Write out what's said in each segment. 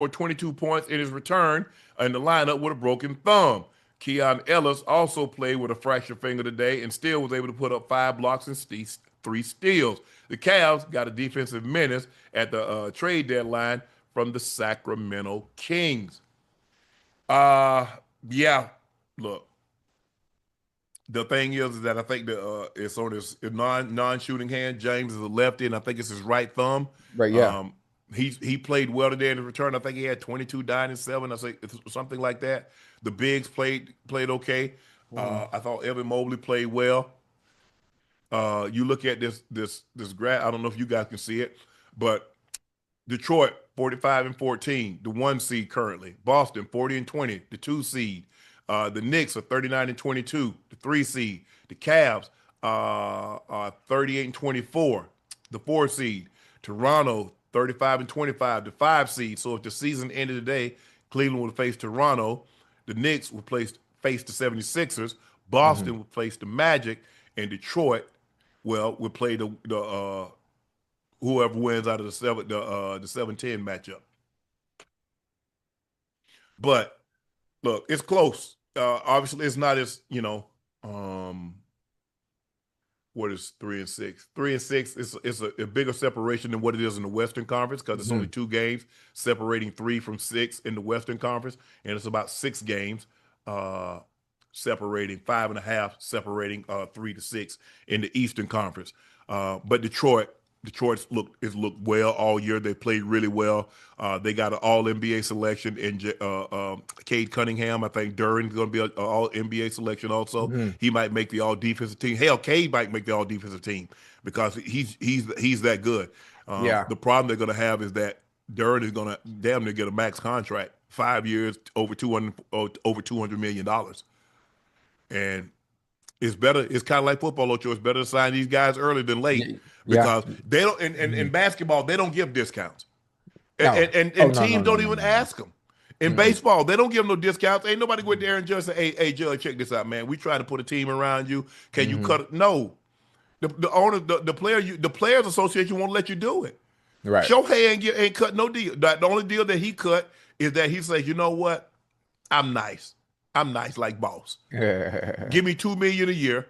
scored 22 points in his return in the lineup with a broken thumb. Keon Ellis also played with a fractured finger today and still was able to put up 5 blocks and 3 steals. The Cavs got a defensive menace at the trade deadline from the Sacramento Kings. Uh, yeah, look, the thing is that I think that it's on his non-shooting hand. James is a lefty, and I think it's his right thumb. Right. Yeah. Um, he played well today in his return. I think he had 22, 9, and 7. I say something like that. The bigs played okay. Mm-hmm. I thought Evan Mobley played well. You look at this graph. I don't know if you guys can see it, but Detroit 45 and 14, the 1 seed currently. Boston 40 and 20, the 2 seed. The Knicks are 39 and 22, the 3 seed. The Cavs are 38 and 24, the 4 seed. Toronto 35 and 25, the 5 seed. So if the season ended today, Cleveland would face Toronto. The Knicks would face the 76ers. Mm-hmm. Boston would face the Magic, and Detroit, well, would play the whoever wins out of the 7-10 matchup. But look, it's close. Obviously, it's not as um, what is 3 and 6? 3 and 6 is a bigger separation than what it is in the Western Conference because it's Mm-hmm. only 2 games separating 3 from 6 in the Western Conference, and it's about 6 games uh, separating 5.5 separating 3 to 6 in the Eastern Conference. But Detroit's looked well all year. They played really well. They got an All NBA selection in Cade Cunningham. I think Duran's going to be an All NBA selection also. Mm-hmm. He might make the All Defensive team. Hell, Cade might make the All Defensive team because he's that good. Yeah. The problem they're going to have is that Duran is going to damn near get a max contract, 5 years, over $200 million, and it's better. It's kind of like football, Ocho. It's better to sign these guys early than late Yeah. because they don't. Mm-hmm. In basketball, they don't give discounts, and, No. and, Oh, and no, no, teams no, don't no, even no, no. ask them. In Mm-mm. baseball, they don't give them no discounts. Ain't nobody go there and just say, "Hey, Judge, check this out, man. We trying to put a team around you. Can you Mm-hmm. cut it?" No, the owner, the players association won't let you do it. Right. Shohei ain't cut no deal. The only deal that he cut is that he says, "You know what? I'm nice. I'm nice like boss. Give me 2 million a year,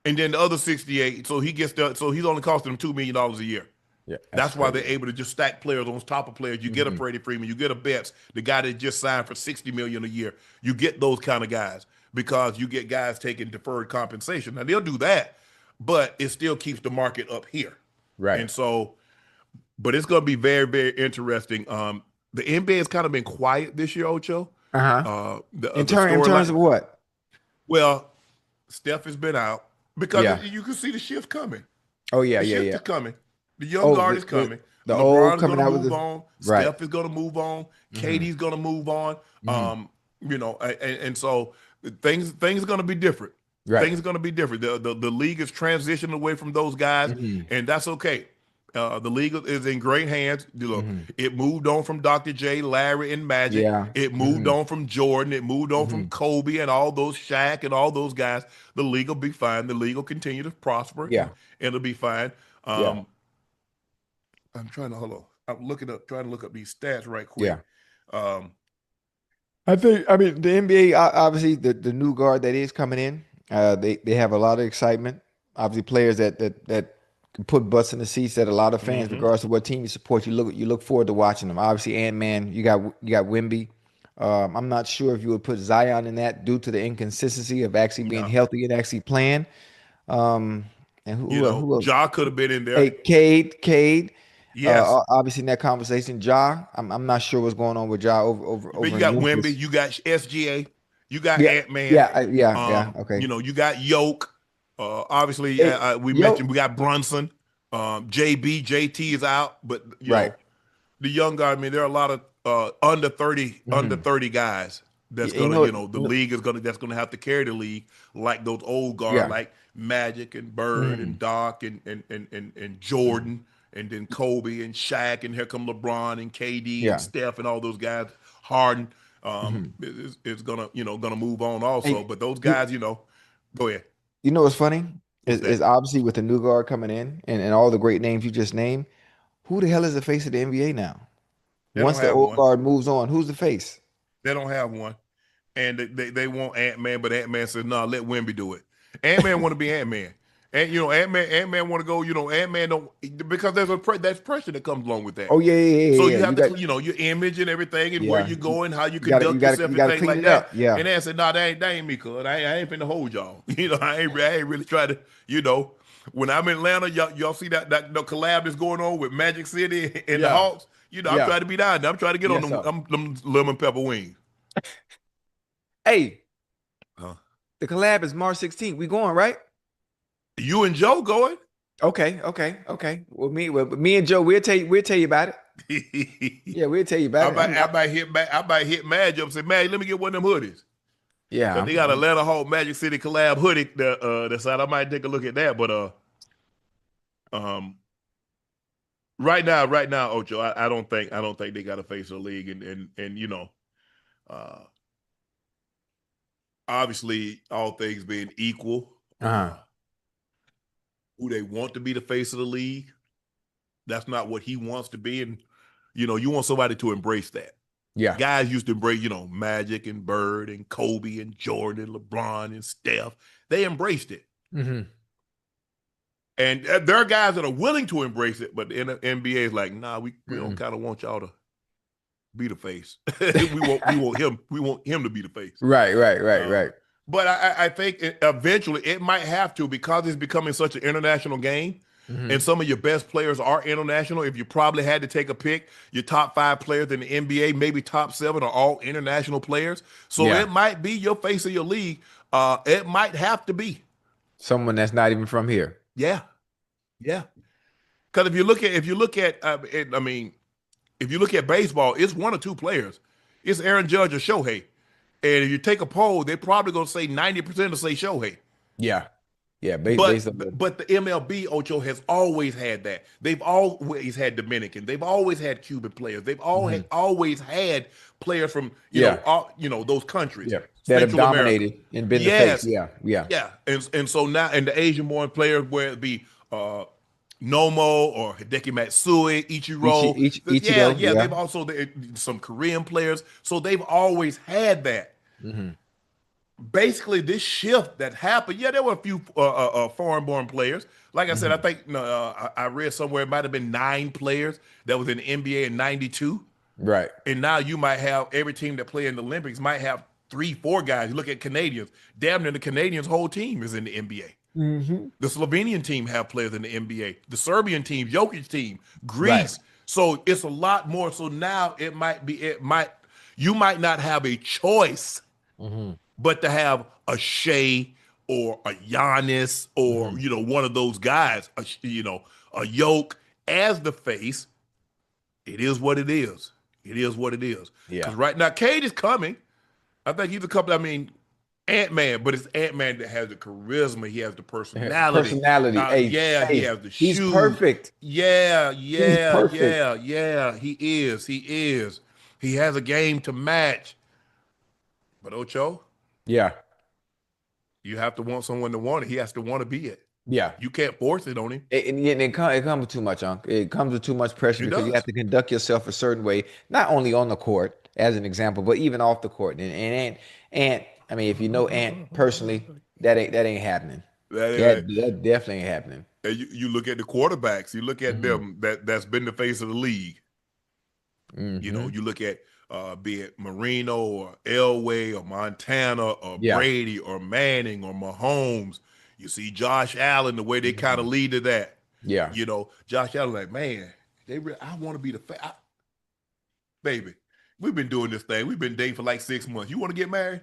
and then the other 68. So he's only costing them $2 million a year. Yeah, that's That's why crazy. they're able to just stack players on top of players. You get a Mm-hmm. Freddie Freeman, you get a Betts, the guy that just signed for 60 million a year. You get those kind of guys because you get guys taking deferred compensation. Now they'll do that, but it still keeps the market up here. Right. And so, but it's going to be very, very interesting. The NBA has kind of been quiet this year, Ocho. Uh-huh. The In terms storyline. of what? Well, Steph has been out because Yeah. you can see the shift coming. Oh yeah, The yeah, shift yeah. is coming. The young Oh, guard is coming. the LeBron old is going coming to out with move the on. right. Steph is going to move on. Mm-hmm. KD's going to move on. Mm-hmm. And so things are going to be different. Right. Things are going to be different. The league is transitioning away from those guys, Mm-hmm. and that's okay. The league is in great hands. Look, Mm-hmm. it moved on from Dr. J, Larry, and Magic. Yeah. It moved Mm-hmm. on from Jordan. It moved on from Mm-hmm. Kobe and all those Shaq and all those guys. The league will be fine. The league will continue to prosper, Yeah. and it'll be fine. Yeah. Um, I'm trying to hold on. I'm trying to look up these stats right quick. Yeah. Um, I mean the NBA obviously the new guard that is coming in, they have a lot of excitement. Obviously players that can put butts in the seats that a lot of fans, mhm. regardless of what team you support, you look forward to watching them. Obviously Ant-Man, you got Wimby. I'm not sure if you would put Zion in that due to the inconsistency of actually being No, healthy and actually playing. Um, and who else? Ja could have been in there. Hey, Cade. Yes, Obviously in that conversation, Ja. I'm not sure what's going on with Ja but over you in got Wemby, Memphis. you got SGA, you got Yeah, Ant Man. yeah. Okay. You got Yoke. Obviously, Hey, we yo, mentioned we got Brunson. JB, JT is out, but right. the young guy. I mean, there are a lot of under Hmm. 30 guys that's You gonna, know, the league is gonna that's gonna have to carry the league like those old guard, yeah. like Magic and Bird Hmm. and Doc and Hmm. Jordan and then Kobe and Shaq and here come LeBron and KD and Yeah. Steph and all those guys. Harden Hmm. is gonna gonna move on also, Hey, but those you guys, go ahead. you know what's funny What's is that? obviously with the new guard coming in and all the great names you just named, who the hell is the face of the NBA now? They don't Once the have old one. guard moves on, who's the face? They don't have one. And they want Ant-Man, but Ant-Man says, no, let Wemby do it. Ant-Man want to be Ant-Man. And Ant-Man want to go, Ant-Man don't, because that's pressure that comes along with that. Oh yeah, yeah, So yeah, yeah. you have You to, got your image and everything and where yeah. you going, how you You gotta conduct yourself you and gotta things clean like it up. that. Yeah. And Ant said, no, that ain't me, cuz. I ain't finna hold y'all. I ain't really trying to, when I'm in Atlanta, y'all see that the collab that's going on with Magic City and the Yeah. Hawks. I'm Yeah. trying to be down there. I'm trying to get on Yes, sir. them lemon pepper wings. Hey, Huh. the collab is March 16th. We going, right? You and Joe going? Okay, okay, okay. Well, me and Joe, we'll tell you about it. Yeah, we'll tell you about it. I might hit Madge up and say, Madge, let me get one of them hoodies. Yeah, Cause they got Atlanta Hawk Magic City collab hoodie that side. I might take a look at that. But um right now, Ocho, I don't think they got to face the league and uh obviously all things being equal, uh-huh. who they want to be the face of the league, that's not what he wants to be. And you want somebody to embrace that. Yeah. Guys used to embrace, Magic and Bird and Kobe and Jordan, LeBron and Steph. They embraced it. Mm-hmm. And there are guys that are willing to embrace it, but the NBA is like, nah, we don't Mm-mm. kind of want y'all to be the face. we want him to be the face. Right, right, right, Uh, right. but I think eventually it might have to, because it's becoming such an international game, and Mm-hmm. some of your best players are international. If you probably had to take a pick, your top 5 players in the NBA, maybe top 7 are all international players. So Yeah. it might be your face of your league. It might have to be. Someone that's not even from here. Yeah, yeah. Because if you look at baseball, it's one or two players. It's Aaron Judge or Shohei. And if you take a poll, they're probably going to say 90% will say Shohei. Yeah. Yeah. Based on But the MLB, Ocho, has always had that. They've always had Dominican. They've always had Cuban players. They've Mhm. always had players from Yeah. those countries, Yeah. That have Central America. dominated and been the face. Yes, Yeah. Yeah. yeah, and so now, and the Asian born players, whether it be Nomo or Hideki Matsui, Ichiro, yeah, Ichigo. yeah, Yeah. they've also some Korean players, so they've always had that. Hmm. Basically, this shift that happened, yeah, there were a few foreign-born players. Like I said, I Hmm. think I read somewhere it might have been 9 players that was in the NBA in '92, Right. and now you might have every team that play in the Olympics might have 3, 4 guys. You look at Canadians, damn near the Canadians' whole team is in the NBA. Hmm. The Slovenian team have players in the NBA. The Serbian team, Jokic team, Right. Greece. So it's a lot more. So now you might not have a choice Hmm. but to have a Shea or a Giannis or Hmm. one of those guys, a Yoke as the face. It is what it is. It is what it is. Yeah. Because right now, Cade is coming. I think he's a couple. I mean, Ant-Man, but it's Ant-Man that has the charisma. He has the personality. Personality. Hey, Yeah, he hey, has the he's shoes. perfect. Yeah, He's yeah, perfect. yeah, yeah. He is. He is. He has a game to match. But Ocho, Yeah. you have to want someone to want it. He has to want to be it. Yeah. You can't force it on him. It comes with too much, Unc. It comes with too much pressure It because you have does. to conduct yourself a certain way, not only on the court, as an example, but even off the court. I mean, if you know Ant personally, that ain't happening. That definitely ain't happening. And you look at the quarterbacks. You look at Hmm. them that's been the face of the league. Hmm. You look at be it Marino or Elway or Montana or Yeah. Brady or Manning or Mahomes. You see Josh Allen, the way they kind of Hmm. lead to that. Yeah. Josh Allen, like, man, I want to be baby. We've been doing this thing. We've been dating for like 6 months. You want to get married?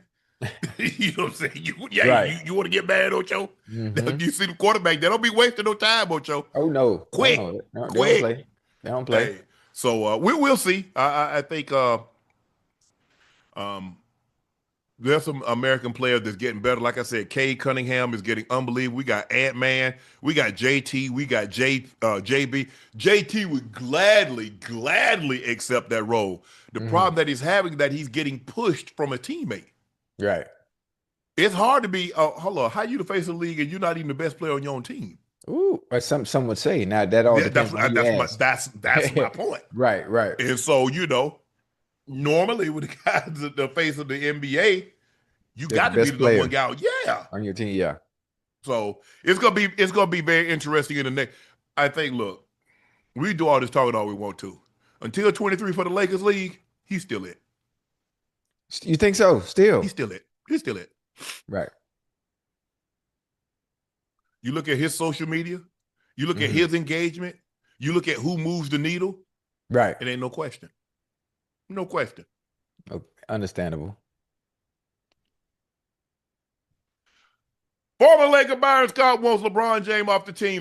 You know what I'm saying? Right. You want to get married, Ocho? Hmm. You see the quarterback, they don't be wasting no time, Ocho. Oh no. Oh Quick, no. No, they don't quick. play. They don't play. Hey, so we'll see. I think um, there's some American players that's getting better. Like I said, Cade Cunningham is getting unbelievable. We got Ant Man, we got JT, we got JB. JT would gladly accept that role. The Hmm. problem that he's having that he's getting pushed from a teammate. Right. It's hard to be. Hold on, how you the face of the league and you're not even the best player on your own team? Ooh, or some would say. Now that all depends on who you ask. That's my point. Right, right. And so, normally with the guys at the face of the NBA, you They're the got to be best the number one player guy. Yeah. on your team. Yeah. So it's gonna be very interesting in the next. I think. Look, we do all this talking all we want to. Until 23 for the Lakers League, he's still it. You think so? Still. He's still it. He's still it. Right. You look at his social media, you look at Hmm. his engagement, you look at who moves the needle, Right. it ain't no question. No question. Okay. Understandable. Former Laker Byron Scott wants LeBron James off the team.